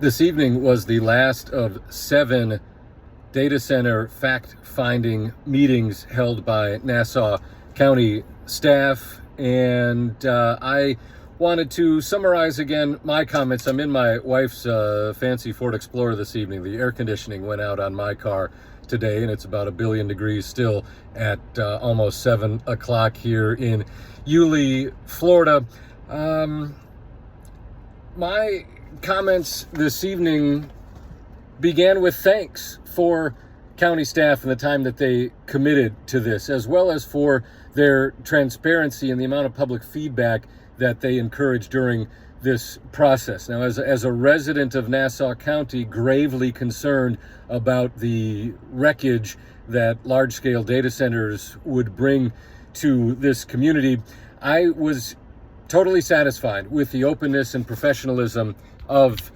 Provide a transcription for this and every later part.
This evening was the last of 7 data center fact-finding meetings held by Nassau County staff, and I wanted to summarize again my comments. I'm in my wife's fancy Ford Explorer this evening. The air conditioning went out on my car today, and it's about 1,000,000,000 degrees still at almost 7 o'clock here in Yulee, Florida. My comments this evening began with thanks for county staff and the time that they committed to this, as well as for their transparency and the amount of public feedback that they encouraged during this process. Now, as a resident of Nassau County, gravely concerned about the wreckage that large-scale data centers would bring to this community, I was totally satisfied with the openness and professionalism of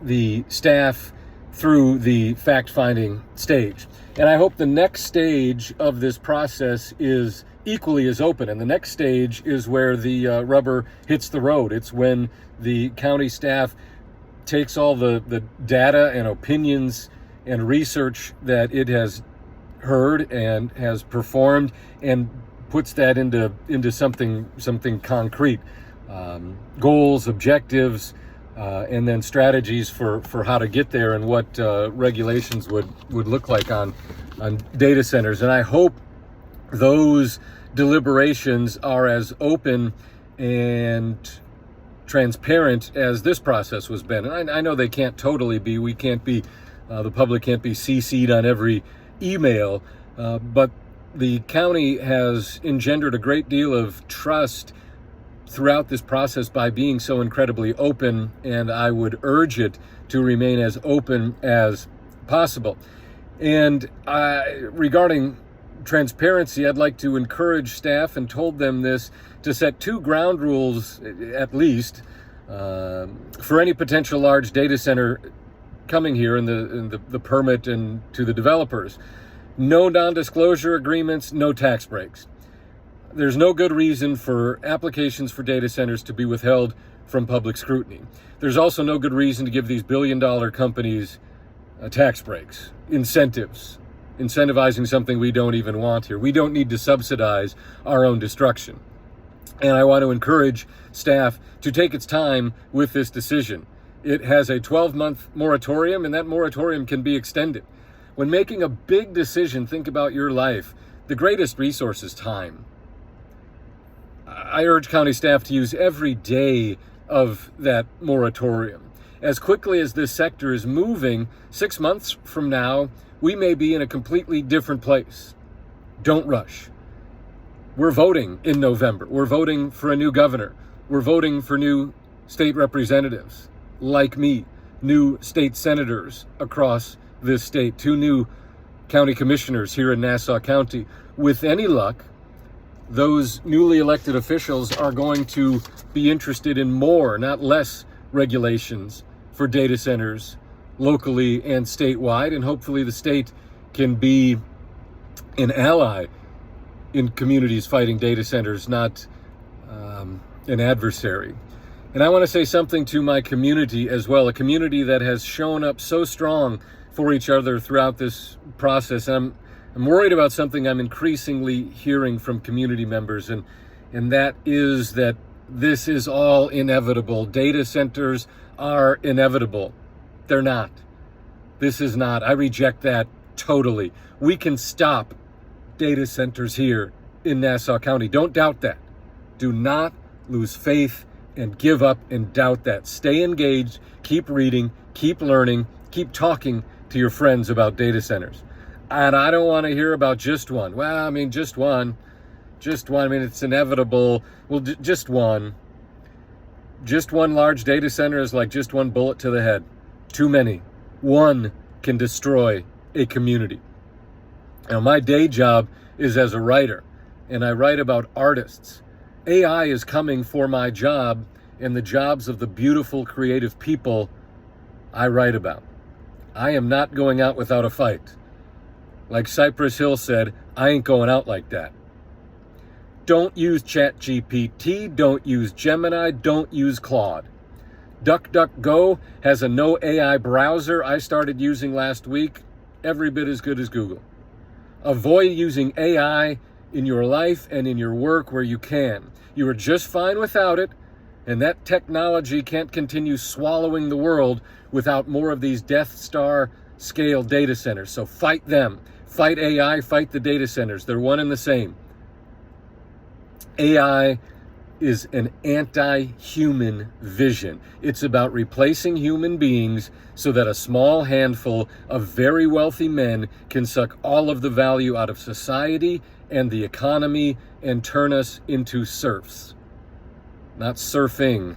the staff through the fact-finding stage. And I hope the next stage of this process is equally as open. And the next stage is where the rubber hits the road. It's when the county staff takes all the data and opinions and research that it has heard and has performed and puts that into something concrete, goals, objectives, and then strategies for how to get there and what regulations would look like on data centers. And I hope those deliberations are as open and transparent as this process was been. And I know they can't totally be. We can't be, the public can't be CC'd on every email, but the county has engendered a great deal of trust throughout this process by being so incredibly open, and I would urge it to remain as open as possible. And regarding transparency, I'd like to encourage staff, and told them this, to set 2 ground rules at least for any potential large data center coming here in the permit and to the developers. No non-disclosure agreements, no tax breaks. There's no good reason for applications for data centers to be withheld from public scrutiny. There's also no good reason to give these billion-dollar companies tax breaks, incentivizing something we don't even want here. We don't need to subsidize our own destruction. And I want to encourage staff to take its time with this decision. It has a 12-month moratorium, and that moratorium can be extended. When making a big decision, think about your life. The greatest resource is time. I urge county staff to use every day of that moratorium. As quickly as this sector is moving, 6 months from now, we may be in a completely different place. Don't rush. We're voting in November. We're voting for a new governor. We're voting for new state representatives, like me, new state senators across this state, 2 new county commissioners here in Nassau County. With any luck, those newly elected officials are going to be interested in more, not less, regulations for data centers locally and statewide, and hopefully the state can be an ally in communities fighting data centers, not an adversary. And I want to say something to my community as well, a community that has shown up so strong for each other throughout this process. I'm worried about something I'm increasingly hearing from community members, and that is that this is all inevitable. Data centers are inevitable. They're not. This is not. I reject that totally. We can stop data centers here in Nassau County. Don't doubt that. Do not lose faith and give up and doubt that. Stay engaged, keep reading, keep learning, keep talking to your friends about data centers. And I don't want to hear about just one. Well, I mean, just one. I mean, it's inevitable. Well, just one. Just one large data center is like just one bullet to the head. Too many. One can destroy a community. Now, my day job is as a writer, and I write about artists. AI is coming for my job and the jobs of the beautiful, creative people I write about. I am not going out without a fight. Like Cypress Hill said, I ain't going out like that. Don't use ChatGPT. Don't use Gemini. Don't use Claude. DuckDuckGo has a no AI browser I started using last week, every bit as good as Google. Avoid using AI in your life and in your work where you can. You are just fine without it, and that technology can't continue swallowing the world without more of these Death Star scale data centers. So fight them. Fight AI, fight the data centers. They're one and the same. AI is an anti-human vision. It's about replacing human beings so that a small handful of very wealthy men can suck all of the value out of society and the economy and turn us into serfs. Not surfing.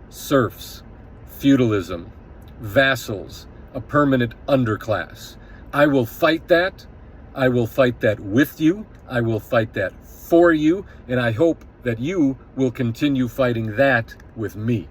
Serfs. Feudalism. Vassals. A permanent underclass. I will fight that. I will fight that with you. I will fight that for you. And I hope that you will continue fighting that with me.